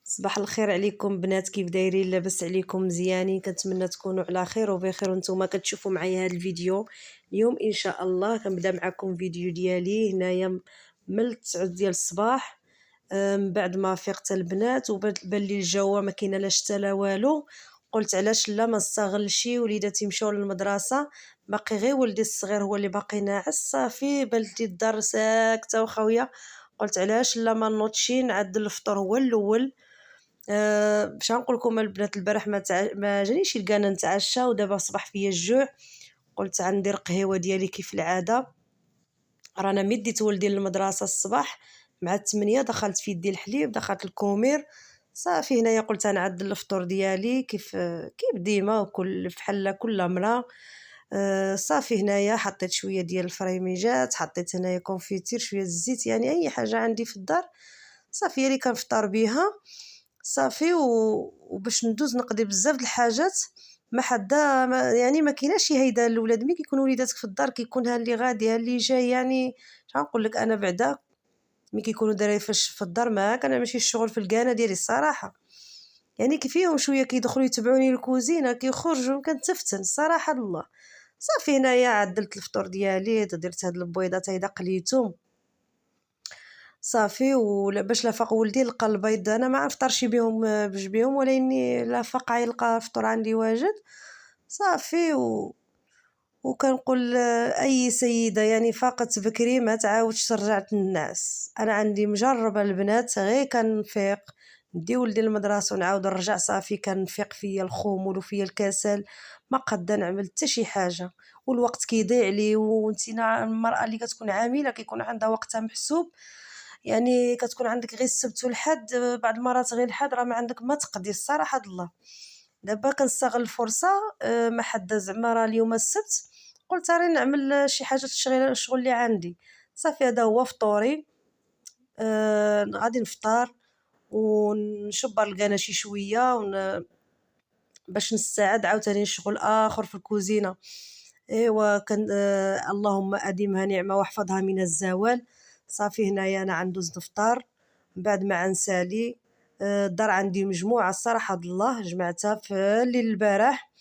صباح الخير عليكم بنات، كيف دايرين؟ لاباس عليكم؟ مزيانين؟ كنتمنى تكونوا على خير وبخير وانتم كتشوفوا معايا هذا الفيديو. اليوم ان شاء الله كنبدا معكم فيديو ديالي هنايا من 9 ديال الصباح. من بعد ما فيقت البنات وبان لي الجو ما كاينه لا شتا لا والو، قلت علاش لا ما نستغلش وليداتي مشاو للمدرسه، باقي غير ولدي الصغير هو اللي باقي ناعس. صافي بلتي الدار ساكته وخاويه، قلت علاش لا ما نوضشي نعدل الفطور هو الاول. باش غنقول لكم البنات، البارح ما جانيش لقانا نتعشى ودابا صبح فيا الجوع. قلت غندير قهيوه ديالي كيف العاده. رانا مديت ولدي للمدرسه الصباح مع 8 دخلت في يدي الحليب، دخلت الكومير. صافي هنايا قلت غنعدل الفطور ديالي كيف ديما وكل فحال كل مره. صافي هنايا حطيت شويه ديال الفريميجات، حطيت هنايا كونفيتير، شويه الزيت، يعني اي حاجه عندي في الدار صافي هي اللي كنفطر بها. صافي وباش ندوز نقضي بزاف د الحاجات ما حدا يعني ما كايناش شي هيدا الاولاد ملي كيكونوا وليداتك في الدار كيكون ها اللي غادي ها اللي جاي، يعني غنقول لك انا بعدا ملي كيكونوا دراري في الدار ما كنعملش الشغل في الكانه ديالي الصراحه، يعني كيفيهم شويه كيدخلوا يتبعوني الكوزينه كيخرجوا كنتفتن الصراحه الله. صافي هنايا عدلت الفطور ديالي، درت هاد البيضات هيدا قليتهم صافي. باش لا فاق ولدي لقى البيض، انا ما نفطرش بهم بجبيهم، ولكني لا فاق يلقى الفطور عندي واجد. صافي وكنقول اي سيده يعني فاقت بكري ما تعاودش ترجع تنعس. انا عندي مجربه البنات، غير كنفيق ندي ولدي للمدرسه ونعاود نرجع صافي كنفيق فيا الخمول وفيا الكسل، ما قادة نعمل حتى شي حاجه والوقت كيضيع لي. وانتينا المراه اللي كتكون عامله كيكون عندها وقتها محسوب، يعني كتكون عندك غير السبت والحد، بعض المرات غير الحد راه ما عندك ما تقضي الصراحه الله. دابا كنستغل الفرصه، ما حدا زعما راه اليوم السبت، قلت راني نعمل شي حاجه تشغيل الشغل اللي عندي. صافي هذا هو فطوري. غادي نفطر ونشبر الكانه شي شويه باش نستعد عاوتاني لشغل اخر في الكوزينه. ايوا كان اللهم اديمها نعمه واحفظها من الزوال. صافي هنايا انا غندوز نفطر من بعد ما نسالي. الدار عندي مجموعه الصراحه د الله جمعتها في الليل البارح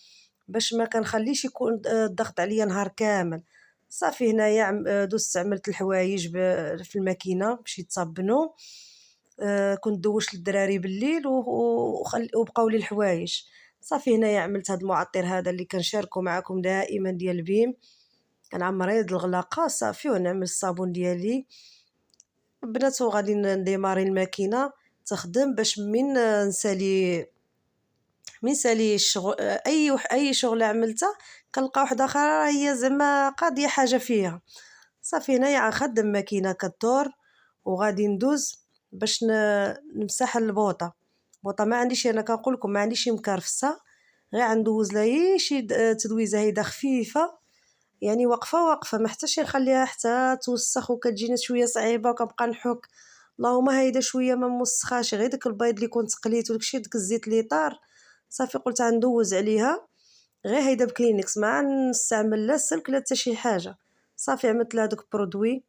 باش ما كنخليش يكون الضغط عليا نهار كامل. صافي هنايا دوزت عملت الحوايج في الماكينه باش يتصبنوا. كنت دوشت للدراري بالليل وبقاو لي الحوايج. صافي هنايا عملت هذا المعطر هذا اللي كنشاركو معكم دائما ديال بيم، كنعمر هاد الغلاقه صافي ونعمل الصابون ديالي بنات، وغادي نديماري الماكينه تخدم باش من سالي الشغل. اي شغل عملته كنلقى واحده اخرى هي زعما قاضيه حاجه فيها. صافي هنايا غنخدم ماكينه كدور وغادي ندوز باش نمسح البوطه. ما عنديش، انا كنقول لكم ما عنديش مكرفسه، غير غندوز لها شي تدويزه هيدا خفيفه، يعني واقفه ما حتى شي نخليها حتى توسخ وكتجيني شويه صعيبه وكنبقى نحك. اللهم هيدا شويه ما موسخاش، غير داك البيض اللي كنت قليت وداكشي داك الزيت اللي طار. صافي قلت غندوز عليها غير هيدا بكلينكس، ما نستعمل لا السلك لا حتى شي حاجه. صافي عملت لها داك البرودوي،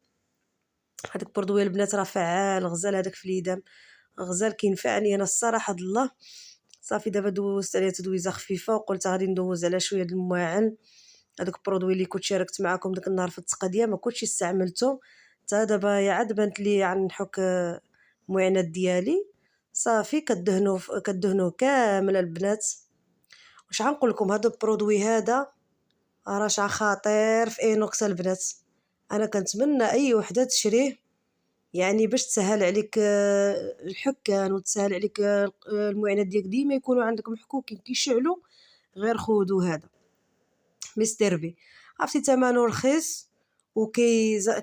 هذاك البرودوي البنات راه فعال، غزال هذاك في اليدان، غزال كينفعني انا الصراحه د الله. صافي دابا دوزت عليه تدويزه خفيفه وقلت غادي ندوز على شويه د الماعن. هذاك البرودوي اللي كنت شاركت معكم داك النهار في التقديه ما كنتش استعملته، حتى دابا يا عاد بانت لي غنحك المعينات ديالي. صافي كدهنوا كامل البنات. واش غنقول لكم، هذا البرودوي هذا راه خطير في اينوكس البنات. انا كنتمنى اي وحده تشريه، يعني باش تسهل عليك الحكان وتسهل عليك المعينات ديالك ديما يكونوا عندك محكوكين كيشعلوا. غير خذوا هذا مستر بي، عرفتي ثمنه رخيص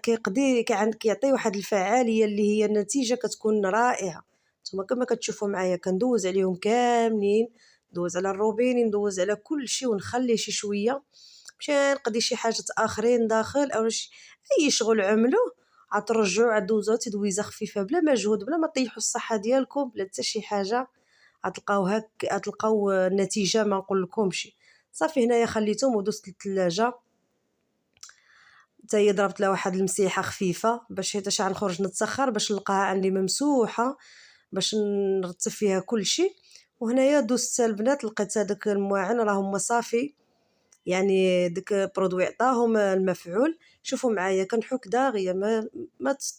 كيقضي كيعطي واحد الفعاليه اللي هي النتيجه كتكون رائعه. نتوما كما كتشوفوا معايا كندوز عليهم كاملين، ندوز على الروبيني، ندوز على كل شيء ونخلي شي شويه باش نقضي شي حاجه اخرين داخل او اي شغل عملوه عترجعوا عدوزوا تدويزه خفيفه بلا مجهود، بلا ما طيحوا الصحه ديالكم بلا حتى شي حاجه. غتلقاو النتيجه ما نقول لكمش. صافي هنايا خليتهم ودوزت للثلاجه، حتى هي ضربت لها واحد المسيحه خفيفه باش حيت غنخرج نتسخر باش نلقاها عندي ممسوحه. باش نرتب فيها كلشي. وهنايا دوزت البنات لقيت هذاك المواعن راهم صافي، يعني داك برودوي عطاهم المفعول. شوفوا معايا كنحك داغيه،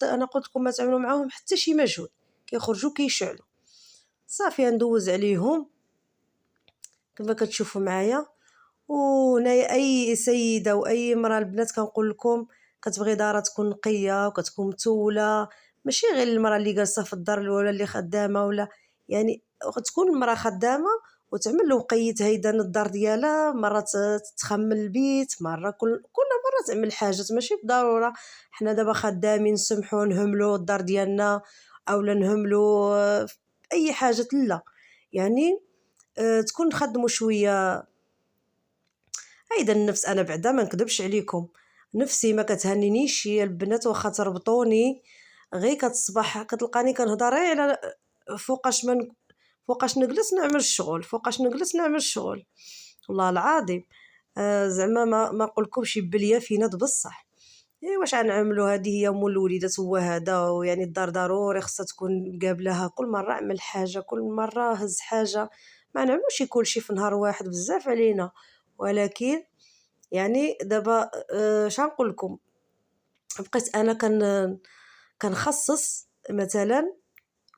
انا قلت لكم ما تعملوا معاهم حتى شي مجهود، كيخرجوا كيشعلوا. صافي ندوز عليهم كما كتشوفوا معايا. وهنايا اي سيده واي مراه البنات كنقول لكم كتبغي دارها تكون نقيه وكتكون متوله، ماشي غير المراه اللي جالسه في الدار ولا اللي خدامه، ولا يعني تكون المراه خدامه وتعمل الوقيت هيدا الدار ديالها، مره تخمم البيت، مره كل مره تعمل حاجات، ماشي بالضروره حنا دابا خدامين نسمحوا نهملوا الدار ديالنا اولا نهملوا اي حاجه، لا يعني تكون نخدموا شويه. هيدا النفس انا بعدا ما نكذبش عليكم، نفسي ما كتهنينيش هي البنات، واخا تربطوني غير كتصبح كتلقاني كنهضر غير على فوقاش نجلس نعمل الشغل، فوقاش نجلس نعمل الشغل. والله العظيم زعما ما نقولكمش بليا فينا بصح. اي واش غنعملوا، هذه هي ام الوليدات، هو هذا، ويعني الدار ضروري خصها تكون قابلها كل مره عمل حاجه، كل مره هز حاجه، ما نعملوش كلشي في نهار واحد، بزاف علينا. ولكن يعني دابا اش غنقول لكم، بقيت انا كنخصص مثلا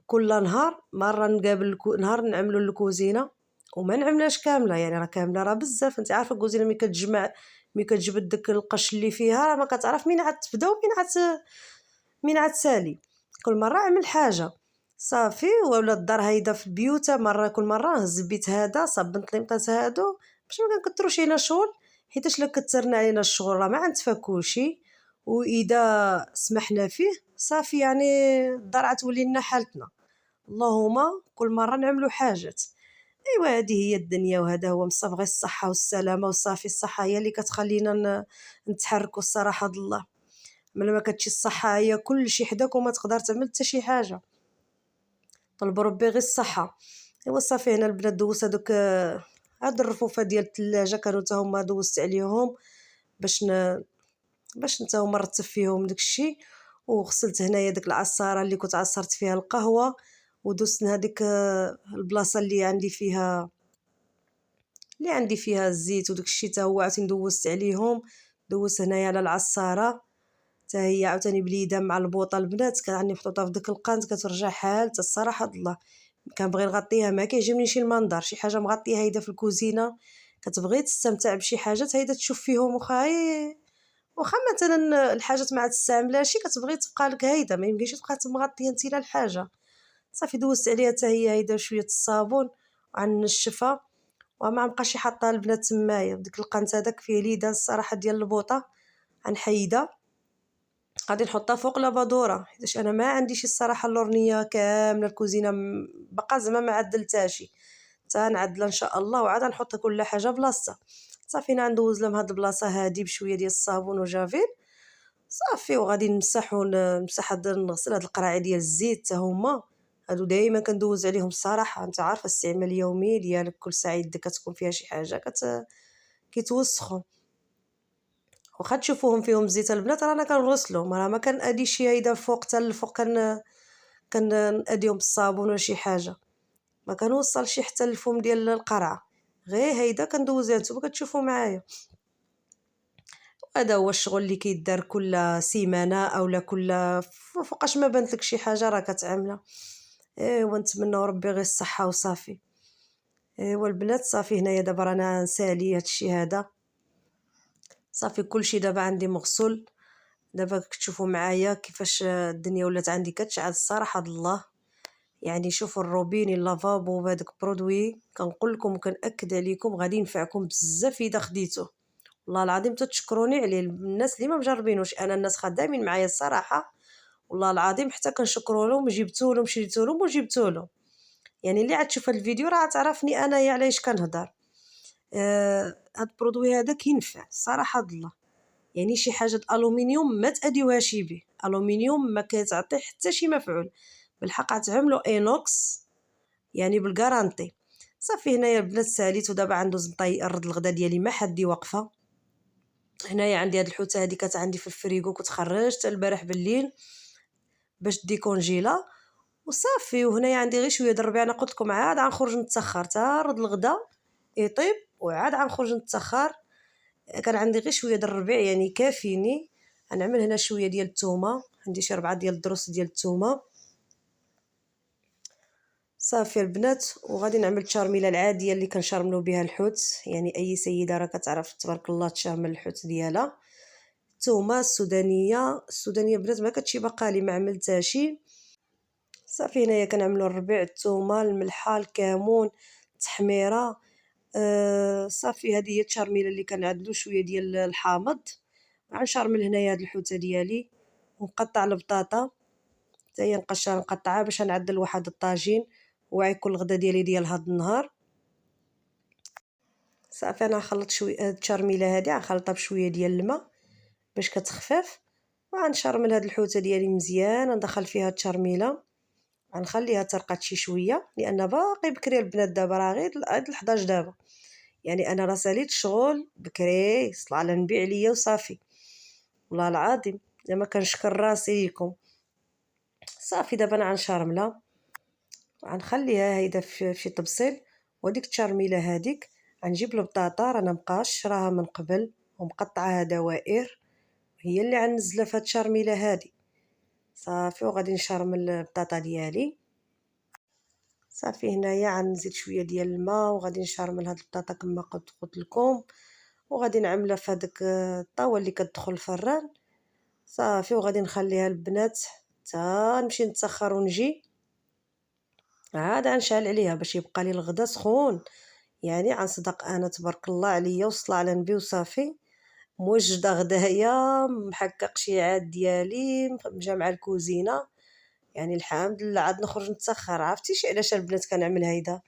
كل نهار مره نقابل نهار نعملوا الكوزينه، وما نعملهاش كامله، يعني راه كامله راه بزاف، انت عارفه الكوزينه ملي كتجمع، ملي كتجبد داك القش اللي فيها راه ما كتعرف مين عاد تبدا ومين عاد تسالي. كل مره عمل حاجه صافي. ولا الدار هيدا في البيوت مره كل مره نهز البيت هذا صبنت ليمطات هادو باش ما كنكثروش علينا الشغل، حيتاش لا كثرنا علينا الشغل راه ما غنتفاكوشي، واذا سمحنا فيه صافي يعني الدار غتولي لنا حالتنا. اللهم كل مره نعملوا حاجات. ايوا هذه هي الدنيا، وهذا هو مصاب غير الصحه والسلامه، وصافي الصحه هي اللي كتخلينا نتحركوا الصراحه د الله. ملي ما كتجي الصحه هي كل شيء حداك وما تقدر تعمل حتى شي حاجه، طلب ربي غير الصحه. ايوا صافي هنا البنات دوزت هذوك هاد الرفوفه ديال الثلاجه كانوا حتى هما دوزت عليهم باش نتا هما نرتب فيهم داكشي. وغسلت هنايا ديك العصاره اللي كنت عصرت فيها القهوه، ودوزت هذيك البلاصه اللي عندي فيها الزيت وداك الشيء حتى هو عاوتاني دوزت عليهم. دوزت هنايا على العصاره حتى هي عاوتاني بليده مع البوطه البنات كانت محطوطه في داك القنت كترجع حالتها الصراحه د الله. كنبغي نغطيها، ما كيعجبني شي المنظر شي حاجه مغطيه هيدا في الكوزينه، كتبغي تستمتع بشي حاجات هيدا تشوف فيهم، واخا مثلا الحاجات ما عاد تستعملهاش كتبغي تبقى لك هيدا، ما يمكنش تبقى مغطيه انت لا الحاجه. صافي دوزت عليها حتى هي هيدا شويه الصابون وغنشفها، وما نبقاش حاطه البنات تمايا ديك القنت هذاك فيه ليدان الصراحه ديال البوطه، غنحيدها غادي نحطها فوق لافادوره، حيت انا ما عنديش الصراحه اللورنيه كامله الكوزينه بقى زعما ما عدلتهاش، حتى نعدلها ان شاء الله وعاد نحط كل حاجه بلاصتها. صافي ندوز لهم هاد البلاصه هادي بشويه ديال الصابون وجافيل صافي، وغادي نمسح نغسل هاد القراعي ديال الزيت حتى هما هادو دائما كندوز عليهم الصراحه، انت عارفه الاستعمال اليومي ديالك كل ساعه يدك كتكون فيها شي حاجه كيتوسخوا. واخا تشوفوهم فيهم الزيت البنات رانا كنغسلهم، راه ما كنادي شي هيدا فوق حتى الفوق كناديهم بالصابون ولا شي حاجه، ما كنوصلش حتى الفم ديال القرعه، غير هيدا كندوزها نتوما كتشوفوا معايا. هذا هو الشغل اللي كيدار كل سيمانه اولا كل فوقاش ما بانت لك شي حاجه راه كتعاملها. ايوا نتمنوا ربي غير الصحه وصافي. ايوا البنات صافي هنايا دابا رانا نسالي هادشي هذا صافي كلشي دابا عندي مغسول. دابا كتشوفوا معايا كيفاش الدنيا ولات عندي كتشعل الصراحه د الله. يعني شوفوا الروبيني اللافابو بهذاك برودوي كنقول لكم وكنأكد عليكم غادي ينفعكم بزاف اذا خديتوه، والله العظيم تتشكروني عليه. الناس اللي ما مجربينوش، انا الناس خدامين معايا الصراحه والله العظيم حتى كنشكروا لهم، جبتو لهم شريتو لهم وجبتو لهم. يعني اللي عاد تشوف الفيديو راه تعرفني انايا علاش كنهضر. هاد البرودوي هذا كينفع الصراحه د الله، يعني شي حاجه الومنيوم ما تاديوهاش به، الومنيوم ما كتعطي حتى شي مفعول، بالحق غتعملوا اينوكس يعني بالغارانتي. صافي هنايا البنات ساليت ودابا غندوز نرد الغدا ديالي ما حدي واقفه. هنايا عندي هاد الحوته هادي كانت عندي في الفريغو كنت خرجت البارح بالليل باش ديكونجيلا، وصافي. وهنايا عندي غير شويه د الربيع، انا قلت لكم عاد غنخرج نتسخر تا رد الغدا يطيب وعاد غنخرج نتسخر. كان عندي غير شويه د الربيع يعني كافيني. غنعمل هنا شويه ديال الثومه، عندي شي 4 ديال الدروس ديال الثومه. صافي البنات، وغادي نعمل التشارميله العاديه اللي كنشرملو بها الحوت، يعني اي سيده راه كتعرف تبارك الله تشارمل الحوت ديالها. الثومه السودانيه بنات ما كتشي بقالي ما عملتهاشي. صافي هنايا كنعملو الربيع، الثومه، الملحه، الكمون، التحميره. صافي هذه هي التشارميله اللي كنعدلو شويه ديال الحامض. غنشرمل هنايا هاد الحوته ديالي ونقطع البطاطا حتى هي نقطعها باش نعدل واحد الطاجين ويكون الغدا ديالي ديال هاد النهار. صافي انا نخلط شويه هاد التشارميله هادي، غنخلطها بشويه ديال الماء باش كتخفف، وغنشرمل هاد الحوته ديالي مزيان. ندخل فيها التشارميله، غنخليها ترقد شي شويه لان باقي بكري البنات، دابا راه غير عاد 11 دابا، يعني انا راه ساليت الشغل بكري، صلاه على النبي عليا وصافي والله العظيم زعما كنشكر راسي ليكم. صافي دابا انا غنشرملها وغنخليها هيدا في شي طبسيل. وديك التشارميله هذيك غنجيب البطاطا رانا مقاشراها من قبل ومقطعاها دوائر، هي اللي غنزلها في هاد التشارميله هذه. صافي وغادي نشرمل البطاطا ديالي. صافي هنايا غنزيد شويه ديال الماء وغادي نشرمل هاد البطاطا كما قلت لكم، وغادي نعملها في هذاك الطاوه اللي كتدخل الفران. صافي وغادي نخليها البنات حتى نمشي نتسخر ونجي، عاد غنشعل عليها باش يبقى لي الغدا سخون. يعني غنصدق انا تبارك الله عليا والصلاه على النبي وصافي موجده غدايا، محقق شي عاد ديالي مجمعه الكوزينه، يعني الحمد لله. عاد نخرج نتسخر، عرفتيش علاش البنات كنعمل هيدا؟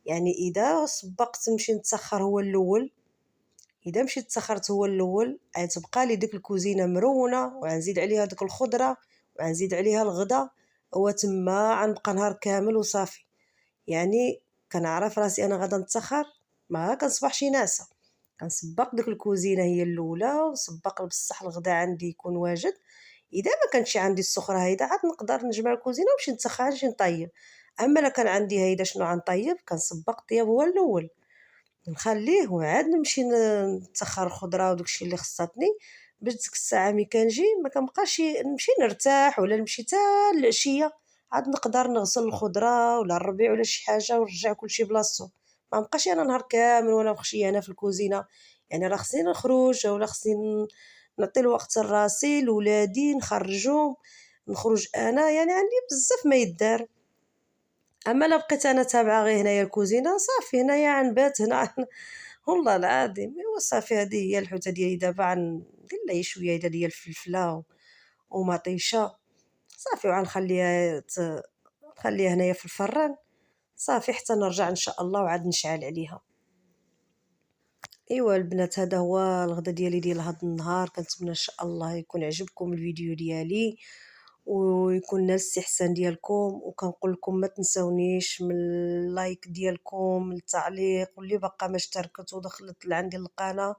يعني اذا سبقت نمشي نتسخر هو الاول، اذا مشيت تسخرت هو الاول، غتبقى لي ديك الكوزينه مرونه وغنزيد عليها ديك الخضره وغنزيد عليها الغدا، هو تما غنبقى نهار كامل وصافي. يعني كنعرف راسي انا غادا نتسخر ما كنصبحش ناعسه، كنسبق ديك الكوزينه هي الاولى ونسبق بصح الغدا عندي يكون واجد. اذا ما كانش عندي السخره هيدا عاد نقدر نجمع الكوزينه ونمشي نتسخر نمشي نطيب. اما لا كان عندي هيدا شنو غنطيب؟ كنسبق الطياب هو الاول، نخليه وعاد نمشي نتسخر الخضره وداكشي اللي خصاتني باش ديك الساعه ملي كنجي ما كنبقاش نمشي نرتاح ولا نمشي حتى العشيه. عاد نقدر نغسل الخضره ولا الربيع ولا شي حاجه ونرجع كلشي بلاصتو. ما نبقاش انا نهار كامل وانا مخشيه هنا في الكوزينه. يعني راه خصني نخرج ولا خصني نعطي الوقت لراسي لولادي نخرجهم، نخرج انا، يعني عندي بزاف ما يدار. اما لا بقيت انا تابعه غير هنايا الكوزينه صافي هنايا غنبات هنا والله العظيم. ايوا صافي هذه هي الحوته ديالي. دابا غندير لها شويه ديال الفلفله ومطيشه صافي، وغنخليها نخليها هنايا في الفران صافي حتى نرجع ان شاء الله وعاد نشعل عليها. ايوا البنات هذا هو الغدا ديالي ديال هذا النهار. كنتمنى ان شاء الله يكون عجبكم الفيديو ديالي ويكون نال الاستحسان ديالكم، وكنقول لكم ما تنساونيش من اللايك ديالكم، التعليق، واللي بقى ما اشتركت ودخلت لعندي القناه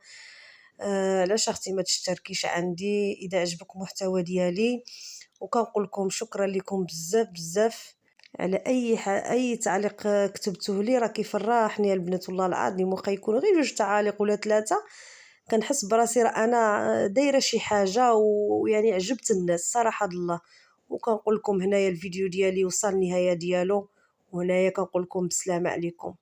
علاش اختي ما تشتركيش عندي اذا عجبك المحتوى ديالي. وكنقول لكم شكرا لكم بزاف بزاف على اي تعليق كتبتوه لي، راه كيفرحني البنات والله العظيم. واخا يكون غير 2 تعاليق ولا 3 كنحس براسي راه انا دايره شي حاجه ويعني عجبت الناس صراحه الله. وكنقول لكم هنايا الفيديو ديالي وصل النهايه ديالو، وهنايا كنقول لكم بسلامه عليكم.